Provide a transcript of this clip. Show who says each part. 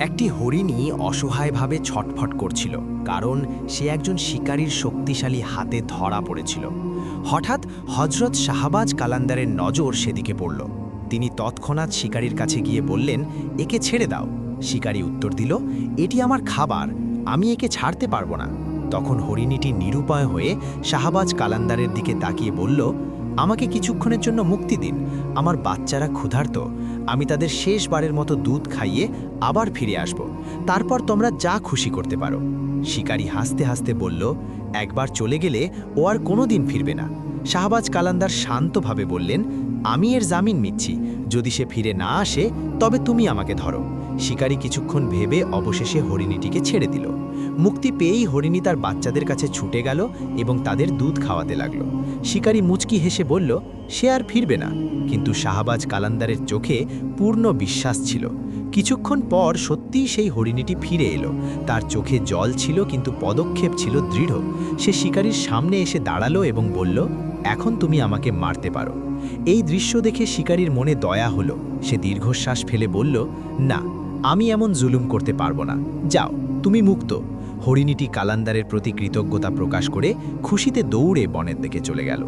Speaker 1: একটি হরিণী অসহায়ভাবে ছটফট করছিল, কারণ সে একজন শিকারীর শক্তিশালী হাতে ধরা পড়েছিল। হঠাৎ হজরত শাহবাজ কালান্দারের নজর সেদিকে পড়ল। তিনি তৎক্ষণাৎ শিকারীর কাছে গিয়ে বললেন, একে ছেড়ে দাও। শিকারী উত্তর দিল, এটি আমার খাবার, আমি একে ছাড়তে পারবো না। তখন হরিণীটি নিরুপায় হয়ে শাহবাজ কালান্দারের দিকে তাকিয়ে বলল, আমাকে কিছুক্ষণের জন্য মুক্তি দিন, আমার বাচ্চারা ক্ষুধার্ত, আমি তাদের শেষবারের মতো দুধ খাইয়ে আবার ফিরে আসব, তারপর তোমরা যা খুশি করতে পারো। শিকারী হাসতে হাসতে বলল, একবার চলে গেলে ও আর কোনোদিন ফিরবে না। শাহবাজ কালান্দার শান্তভাবে বললেন, আমি এর জামিন নিচ্ছি, যদি সে ফিরে না আসে তবে তুমি আমাকে ধরো। শিকারী কিছুক্ষণ ভেবে অবশেষে হরিণীটিকে ছেড়ে দিল। মুক্তি পেয়েই হরিণী তার বাচ্চাদের কাছে ছুটে গেল এবং তাদের দুধ খাওয়াতে লাগল। শিকারী মুচকি হেসে বলল, সে আর ফিরবে না। কিন্তু শাহবাজ কালান্দারের চোখে পূর্ণ বিশ্বাস ছিল। কিছুক্ষণ পর সত্যিই সেই হরিণীটি ফিরে এলো। তার চোখে জল ছিল, কিন্তু পদক্ষেপ ছিল দৃঢ়। সে শিকারীর সামনে এসে দাঁড়ালো এবং বলল, এখন তুমি আমাকে মারতে পারো। এই দৃশ্য দেখে শিকারীর মনে দয়া হলো। সে দীর্ঘশ্বাস ফেলে বলল, না, আমি এমন জুলুম করতে পারবো না, যাও, তুমি মুক্ত। হরিণীটি কালান্দারের প্রতি কৃতজ্ঞতা প্রকাশ করে খুশিতে দৌড়ে বনের দিকে চলে গেল।